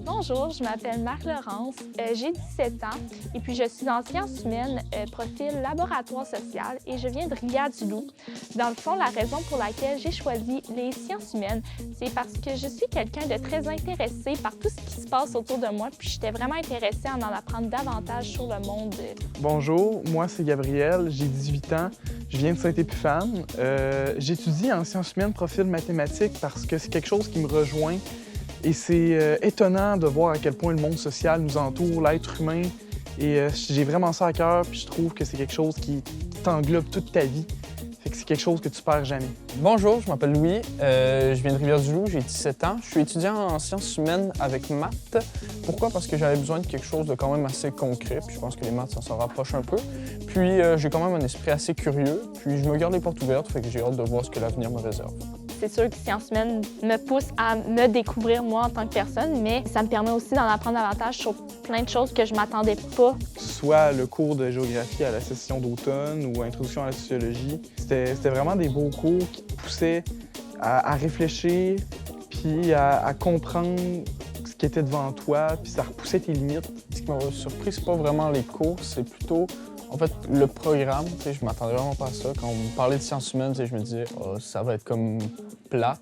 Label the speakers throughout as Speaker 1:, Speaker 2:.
Speaker 1: Bonjour, je m'appelle Marc-Laurence, j'ai 17 ans et puis je suis en sciences humaines, profil laboratoire social et je viens de Rivière-du-Loup. Dans le fond, la raison pour laquelle j'ai choisi les sciences humaines, c'est parce que je suis quelqu'un de très intéressé par tout ce qui se passe autour de moi puis j'étais vraiment intéressée à en apprendre davantage sur le monde.
Speaker 2: Bonjour, moi c'est Gabriel, j'ai 18 ans, je viens de Saint-Épiphane. J'étudie en sciences humaines profil mathématiques parce que c'est quelque chose qui me rejoint. Et c'est étonnant de voir à quel point le monde social nous entoure, l'être humain. Et j'ai vraiment ça à cœur, puis je trouve que c'est quelque chose qui t'englobe toute ta vie. Fait que c'est quelque chose que tu perds jamais.
Speaker 3: Bonjour, je m'appelle Louis, je viens de Rivière-du-Loup, j'ai 17 ans. Je suis étudiant en sciences humaines avec maths. Pourquoi? Parce que j'avais besoin de quelque chose de quand même assez concret, puis je pense que les maths, ça s'en rapproche un peu. Puis j'ai quand même un esprit assez curieux, puis je me garde les portes ouvertes, fait que j'ai hâte de voir ce que l'avenir me réserve.
Speaker 1: C'est sûr que Sciences humaines me pousse à me découvrir moi en tant que personne, mais ça me permet aussi d'en apprendre davantage sur plein de choses que je m'attendais pas.
Speaker 2: Soit le cours de géographie à la session d'automne ou introduction à la sociologie, c'était vraiment des beaux cours qui te poussaient à réfléchir puis à comprendre ce qui était devant toi, puis ça repoussait tes limites.
Speaker 3: Ce qui m'a surpris, c'est pas vraiment les cours, c'est plutôt en fait le programme. Je m'attendais vraiment pas à ça. Quand on me parlait de sciences humaines, je me disais oh, ça va être comme plate.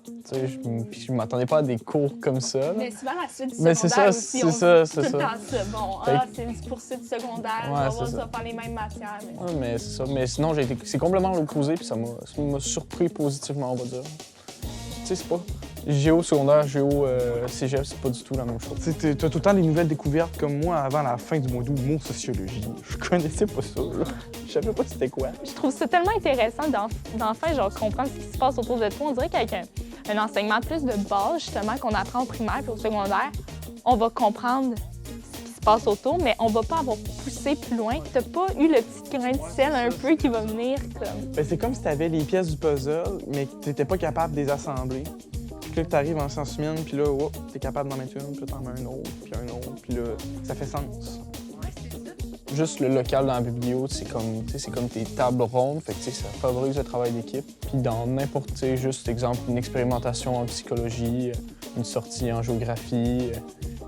Speaker 3: Puis je m'attendais pas à des cours comme ça. Là.
Speaker 1: Mais souvent la suite du
Speaker 3: mais
Speaker 1: secondaire
Speaker 3: c'est
Speaker 1: aussi,
Speaker 3: ça,
Speaker 1: on
Speaker 3: c'est
Speaker 1: dit tout le
Speaker 3: ça.
Speaker 1: temps ça. Bon, c'est une poursuite secondaire,
Speaker 3: Ouais,
Speaker 1: on va faire les mêmes matières. Mais...
Speaker 3: Ouais, mais c'est ça. Mais sinon, c'est complètement l'opposé, puis ça m'a surpris positivement, on va dire. Tu sais, c'est pas... Géo secondaire, géo cégep, c'est pas du tout la même chose.
Speaker 2: Tu as tout le temps des nouvelles découvertes comme moi avant la fin du mois d'août, le mot sociologie. Je connaissais pas ça, là. Je savais pas c'était quoi.
Speaker 1: Je trouve ça tellement intéressant d'enfin comprendre ce qui se passe autour de toi. On dirait qu'avec un enseignement plus de base, justement, qu'on apprend au primaire et au secondaire, on va comprendre ce qui se passe autour, mais on va pas avoir poussé plus loin. T'as pas eu le petit grain de sel un peu qui va venir comme...
Speaker 2: Ben, c'est comme si tu avais les pièces du puzzle, mais que tu n'étais pas capable de les assembler. Puis là, tu arrives en sciences humaines, puis là, oh, tu es capable d'en mettre une, puis là, tu en mets un autre, puis là, ça fait sens.
Speaker 3: Juste le local dans la biblio, c'est comme tes tables rondes, fait que ça favorise le travail d'équipe. Puis dans n'importe, juste exemple, une expérimentation en psychologie, une sortie en géographie,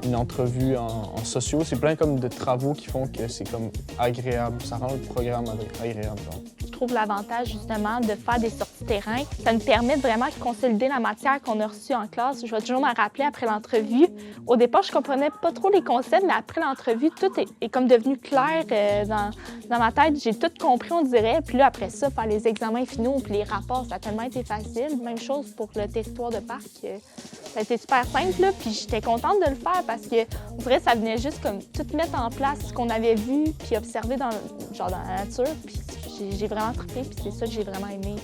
Speaker 3: une entrevue en sociaux, c'est plein comme de travaux qui font que c'est comme agréable, ça rend le programme agréable. Genre.
Speaker 1: Je trouve l'avantage justement de faire des sorties terrain. Ça nous permet de vraiment consolider la matière qu'on a reçue en classe. Je vais toujours me rappeler après l'entrevue. Au départ, je comprenais pas trop les concepts, mais après l'entrevue, tout est comme devenu clair dans ma tête. J'ai tout compris, on dirait. Puis là, après ça, faire les examens finaux puis les rapports, ça a tellement été facile. Même chose pour le territoire de parc. Ça a été super simple, là, puis j'étais contente de le faire parce que on dirait que ça venait juste comme tout mettre en place ce qu'on avait vu puis observé dans la nature. Puis j'ai vraiment trippé, puis c'est ça que j'ai vraiment aimé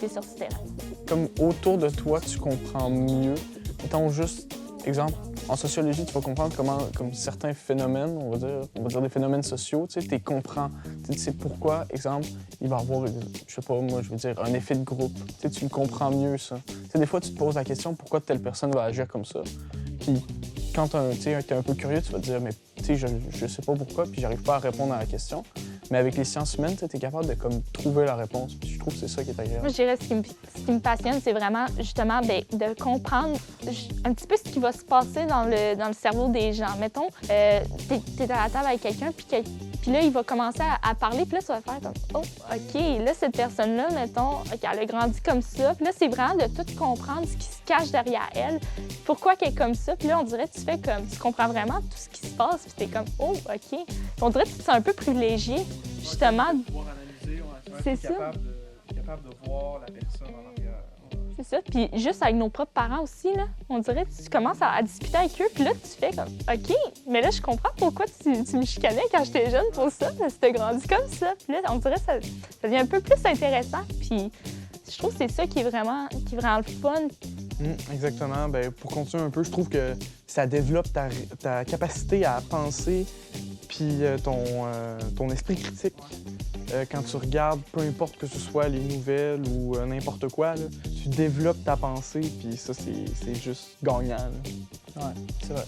Speaker 1: des sorties terrain.
Speaker 3: Comme autour de toi, tu comprends mieux. Mettons juste, exemple, en sociologie, tu vas comprendre comment comme certains phénomènes, on va dire des phénomènes sociaux, tu les comprends. Tu sais pourquoi, exemple, il va y avoir, je sais pas, moi, je veux dire, un effet de groupe. Tu le comprends mieux, ça. T'sais, des fois, tu te poses la question pourquoi telle personne va agir comme ça. Puis quand tu es un peu curieux, tu vas te dire, mais je sais pas pourquoi, puis j'arrive pas à répondre à la question. Mais avec les sciences humaines, tu es capable de comme, trouver la réponse. Puis je trouve que c'est ça qui est agréable.
Speaker 1: Moi, je dirais ce qui me passionne, c'est vraiment justement de comprendre un petit peu ce qui va se passer dans le cerveau des gens. Mettons, t'es à la table avec quelqu'un, puis là, il va commencer à parler, puis là, tu vas faire comme « Oh, OK, là, cette personne-là, mettons, OK, elle a grandi comme ça. » Puis là, c'est vraiment de tout comprendre ce qui se cache derrière elle, pourquoi qu'elle est comme ça. Puis là, on dirait que tu fais comme, tu comprends vraiment tout ce qui se passe, puis t'es comme « Oh, OK. » Puis on dirait que tu te sens un peu privilégié, justement.
Speaker 2: De pouvoir analyser,
Speaker 1: c'est ça.
Speaker 2: Capable de voir la personne en arrière.
Speaker 1: C'est ça. Puis juste avec nos propres parents aussi, là, on dirait que tu commences à discuter avec eux, puis là, tu fais comme « OK, mais là, je comprends pourquoi tu me chicanais quand j'étais jeune pour ça, parce que t'as grandi comme ça. » Puis là, on dirait que ça devient un peu plus intéressant, puis je trouve que c'est ça qui est vraiment le fun.
Speaker 2: Exactement. Bien, pour continuer un peu, je trouve que ça développe ta capacité à penser puis ton esprit critique. Quand tu regardes, peu importe que ce soit les nouvelles ou n'importe quoi, là, tu développes ta pensée, puis ça, c'est juste gagnant. Là.
Speaker 3: Ouais, c'est vrai.